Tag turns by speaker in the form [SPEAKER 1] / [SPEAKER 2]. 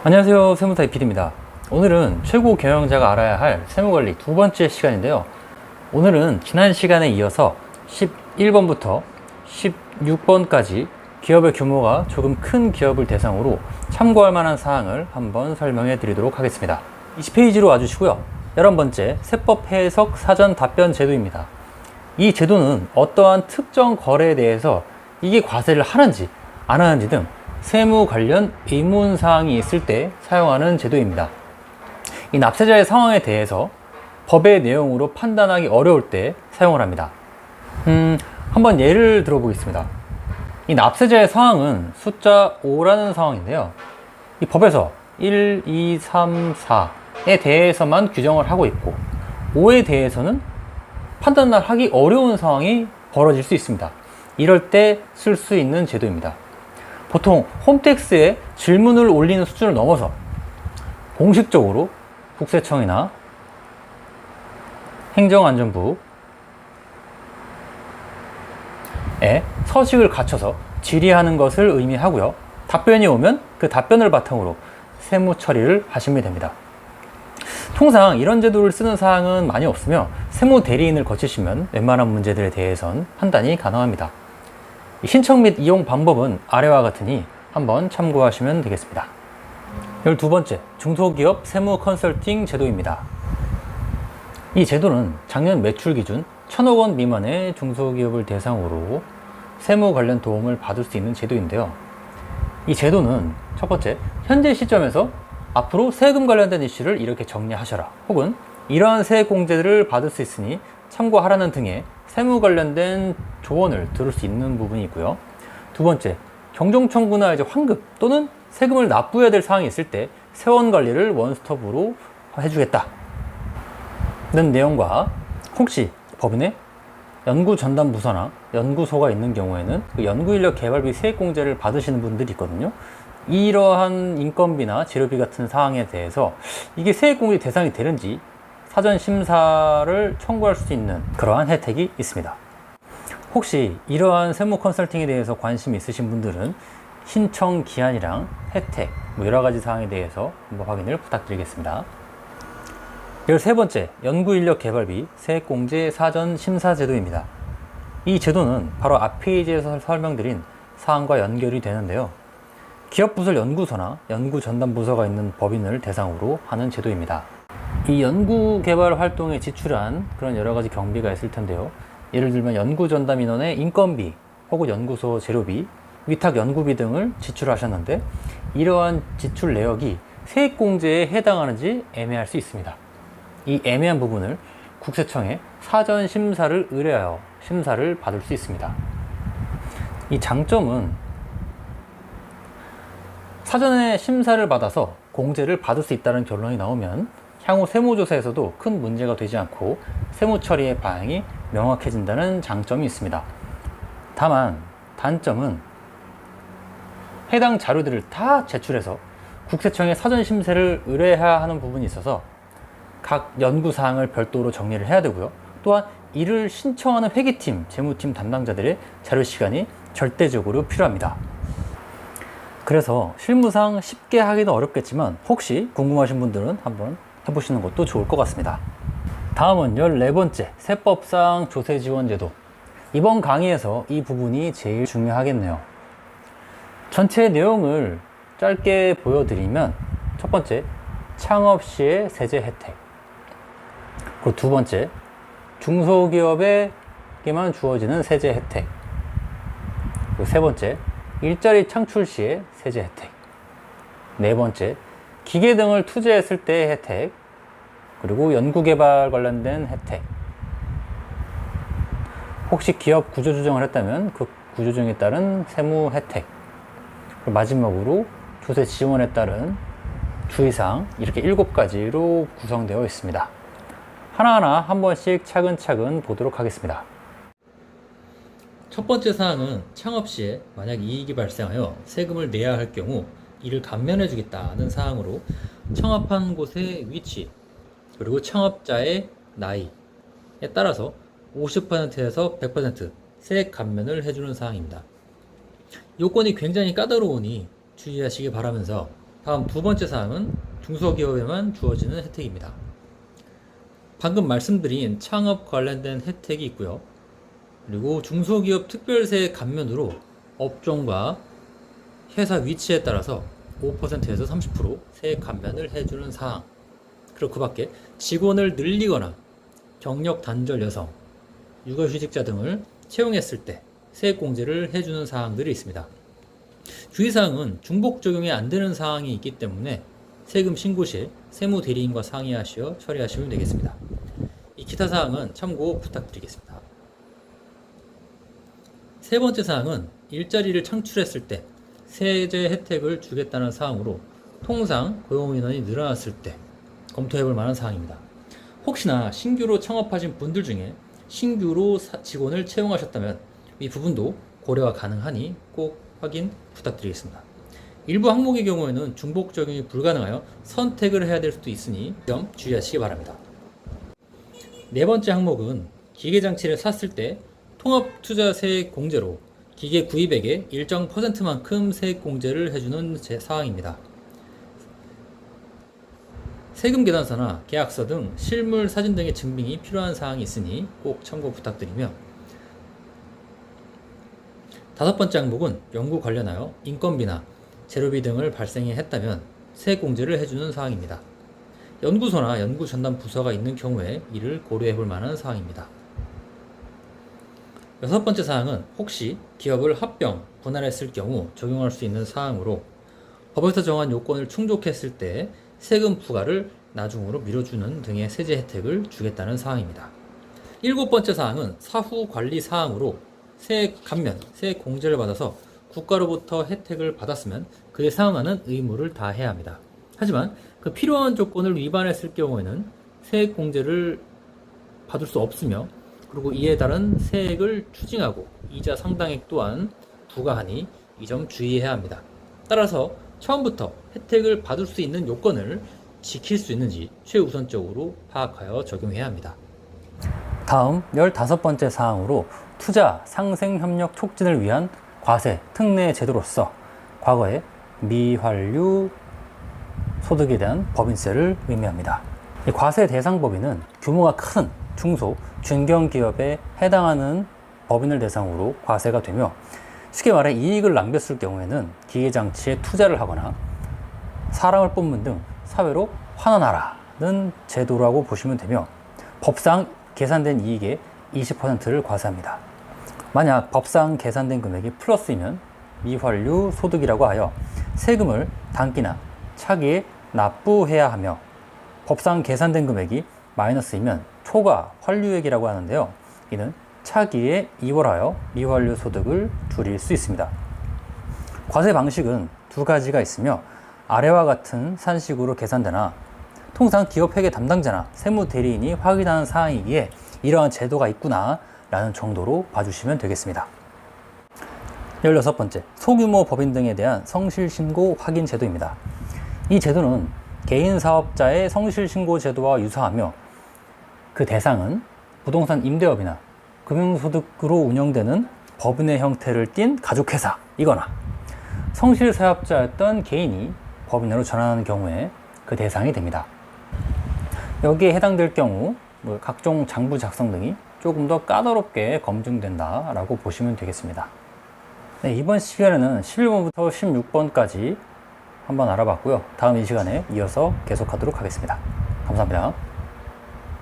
[SPEAKER 1] 안녕하세요, 세무사의 PD입니다. 오늘은 최고 경영자가 알아야 할 세무관리 두 번째 시간인데요. 오늘은 지난 시간에 이어서 11번부터 16번까지 기업의 규모가 조금 큰 기업을 대상으로 참고할 만한 사항을 한번 설명해 드리도록 하겠습니다. 20페이지로 와주시고요. 11번째, 세법 해석 사전 답변 제도입니다. 이 제도는 어떠한 특정 거래에 대해서 이게 과세를 하는지 안 하는지 등 세무 관련 의문사항이 있을 때 사용하는 제도입니다. 이 납세자의 상황에 대해서 법의 내용으로 판단하기 어려울 때 사용을 합니다. 한번 예를 들어보겠습니다. 이 납세자의 상황은 숫자 5라는 상황인데요. 이 법에서 1, 2, 3, 4에 대해서만 규정을 하고 있고 5에 대해서는 판단을 하기 어려운 상황이 벌어질 수 있습니다. 이럴 때 쓸 수 있는 제도입니다. 보통 홈택스에 질문을 올리는 수준을 넘어서 공식적으로 국세청이나 행정안전부에 서식을 갖춰서 질의하는 것을 의미하고요. 답변이 오면 그 답변을 바탕으로 세무 처리를 하시면 됩니다. 통상 이런 제도를 쓰는 사항은 많이 없으며 세무 대리인을 거치시면 웬만한 문제들에 대해선 판단이 가능합니다. 신청 및 이용 방법은 아래와 같으니 한번 참고하시면 되겠습니다. 12번째, 중소기업 세무 컨설팅 제도입니다. 이 제도는 작년 매출 기준 1,000억 원 미만의 중소기업을 대상으로 세무 관련 도움을 받을 수 있는 제도인데요. 이 제도는 첫 번째, 현재 시점에서 앞으로 세금 관련된 이슈를 이렇게 정리하셔라, 혹은 이러한 세액 공제들을 받을 수 있으니 참고하라는 등의 세무 관련된 조언을 들을 수 있는 부분이 있고요. 두 번째, 경종 청구나 환급 또는 세금을 납부해야 될 사항이 있을 때 세원 관리를 원스톱으로 해주겠다는 내용과, 혹시 법인에 연구 전담 부서나 연구소가 있는 경우에는 그 연구인력 개발비 세액 공제를 받으시는 분들이 있거든요. 이러한 인건비나 재료비 같은 사항에 대해서 이게 세액 공제 대상이 되는지 사전 심사를 청구할 수 있는 그러한 혜택이 있습니다. 혹시 이러한 세무 컨설팅에 대해서 관심이 있으신 분들은 신청 기한이랑 혜택, 여러 가지 사항에 대해서 한번 확인을 부탁드리겠습니다. 13번째, 연구인력 개발비 세액공제 사전 심사 제도입니다. 이 제도는 바로 앞 페이지에서 설명드린 사항과 연결이 되는데요. 기업부설 연구소나 연구전담부서가 있는 법인을 대상으로 하는 제도입니다. 이 연구개발 활동에 지출한 그런 여러 가지 경비가 있을 텐데요. 예를 들면 연구전담 인원의 인건비 혹은 연구소 재료비, 위탁 연구비 등을 지출하셨는데 이러한 지출 내역이 세액공제에 해당하는지 애매할 수 있습니다. 이 애매한 부분을 국세청에 사전 심사를 의뢰하여 심사를 받을 수 있습니다. 이 장점은 사전에 심사를 받아서 공제를 받을 수 있다는 결론이 나오면 향후 세무조사에서도 큰 문제가 되지 않고 세무 처리의 방향이 명확해진다는 장점이 있습니다. 다만 단점은 해당 자료들을 다 제출해서 국세청에 사전 심사를 의뢰해야 하는 부분이 있어서 각 연구사항을 별도로 정리를 해야 되고요. 또한 이를 신청하는 회계팀, 재무팀 담당자들의 자료 시간이 절대적으로 필요합니다. 그래서 실무상 쉽게 하기는 어렵겠지만 혹시 궁금하신 분들은 한번 해보시는 것도 좋을 것 같습니다. 다음은 14번째, 세법상 조세지원제도. 이번 강의에서 이 부분이 제일 중요하겠네요. 전체 내용을 짧게 보여드리면 첫 번째, 창업 시의 세제 혜택. 그리고 두 번째, 중소기업에게만 주어지는 세제 혜택. 그리고 세 번째, 일자리 창출 시의 세제 혜택. 네 번째, 기계 등을 투자했을 때의 혜택, 그리고 연구개발 관련된 혜택. 혹시 기업 구조조정을 했다면 그 구조조정에 따른 세무 혜택. 그리고 마지막으로 조세 지원에 따른 주의사항, 이렇게 7가지로 구성되어 있습니다. 하나하나 한 번씩 차근차근 보도록 하겠습니다. 첫 번째 사항은 창업 시에 만약 이익이 발생하여 세금을 내야 할 경우 이를 감면해 주겠다는 사항으로 창업한 곳의 위치 그리고 창업자의 나이에 따라서 50%에서 100% 세액 감면을 해주는 사항입니다. 요건이 굉장히 까다로우니 주의하시기 바라면서 다음 두 번째 사항은 중소기업에만 주어지는 혜택입니다. 방금 말씀드린 창업 관련된 혜택이 있고요. 그리고 중소기업 특별세 감면으로 업종과 회사 위치에 따라서 5%에서 30% 세액 감면을 해주는 사항. 그리고 그 밖에 직원을 늘리거나 경력 단절 여성, 육아휴직자 등을 채용했을 때 세액 공제를 해주는 사항들이 있습니다. 주의사항은 중복 적용이 안 되는 사항이 있기 때문에 세금 신고 시에 세무대리인과 상의하시어 처리하시면 되겠습니다. 이 기타 사항은 참고 부탁드리겠습니다. 세 번째 사항은 일자리를 창출했을 때 세제 혜택을 주겠다는 사항으로 통상 고용인원이 늘어났을 때 검토해볼 만한 사항입니다. 혹시나 신규로 창업하신 분들 중에 신규로 직원을 채용하셨다면 이 부분도 고려가 가능하니 꼭 확인 부탁드리겠습니다. 일부 항목의 경우에는 중복 적용이 불가능하여 선택을 해야 될 수도 있으니 좀 주의하시기 바랍니다. 네 번째 항목은 기계장치를 샀을 때 통합투자 세액 공제로 기계 구입액의 일정 %만큼 세액 공제를 해주는 사항입니다. 세금 계산서나 계약서 등 실물 사진 등의 증빙이 필요한 사항이 있으니 꼭 참고 부탁드리며, 다섯 번째 항목은 연구 관련하여 인건비나 재료비 등을 발생했다면 세액 공제를 해주는 사항입니다. 연구소나 연구 전담 부서가 있는 경우에 이를 고려해 볼 만한 사항입니다. 여섯 번째 사항은 혹시 기업을 합병, 분할했을 경우 적용할 수 있는 사항으로 법에서 정한 요건을 충족했을 때 세금 부과를 나중으로 미뤄주는 등의 세제 혜택을 주겠다는 사항입니다. 일곱 번째 사항은 사후 관리 사항으로 세액 감면, 세액 공제를 받아서 국가로부터 혜택을 받았으면 그에 상응하는 의무를 다해야 합니다. 하지만 그 필요한 조건을 위반했을 경우에는 세액 공제를 받을 수 없으며, 그리고 이에 따른 세액을 추징하고 이자 상당액 또한 부과하니 이 점 주의해야 합니다. 따라서 처음부터 혜택을 받을 수 있는 요건을 지킬 수 있는지 최우선적으로 파악하여 적용해야 합니다. 다음 15번째 사항으로 투자 상생 협력 촉진을 위한 과세 특례 제도로서 과거의 미환류 소득에 대한 법인세를 의미합니다. 이 과세 대상 법인은 규모가 큰 중소, 중견기업에 해당하는 법인을 대상으로 과세가 되며, 쉽게 말해 이익을 남겼을 경우에는 기계장치에 투자를 하거나 사람을 뽑는 등 사회로 환원하라는 제도라고 보시면 되며, 법상 계산된 이익의 20%를 과세합니다. 만약 법상 계산된 금액이 플러스이면 미환류 소득이라고 하여 세금을 단기나 차기에 납부해야 하며, 법상 계산된 금액이 마이너스이면 초과 환류액이라고 하는데요. 이는 차기에 이월하여 미환류 소득을 줄일 수 있습니다. 과세 방식은 두 가지가 있으며, 아래와 같은 산식으로 계산되나 통상 기업회계 담당자나 세무대리인이 확인하는 사항이기에 이러한 제도가 있구나 라는 정도로 봐주시면 되겠습니다. 16번째, 소규모 법인 등에 대한 성실신고 확인 제도입니다. 이 제도는 개인 사업자의 성실신고 제도와 유사하며, 그 대상은 부동산 임대업이나 금융소득으로 운영되는 법인의 형태를 띤 가족회사이거나 성실사업자였던 개인이 법인으로 전환하는 경우에 그 대상이 됩니다. 여기에 해당될 경우 각종 장부 작성 등이 조금 더 까다롭게 검증된다라고 보시면 되겠습니다. 네, 이번 시간에는 11번부터 16번까지 한번 알아봤고요. 다음 이 시간에 이어서 계속하도록 하겠습니다. 감사합니다.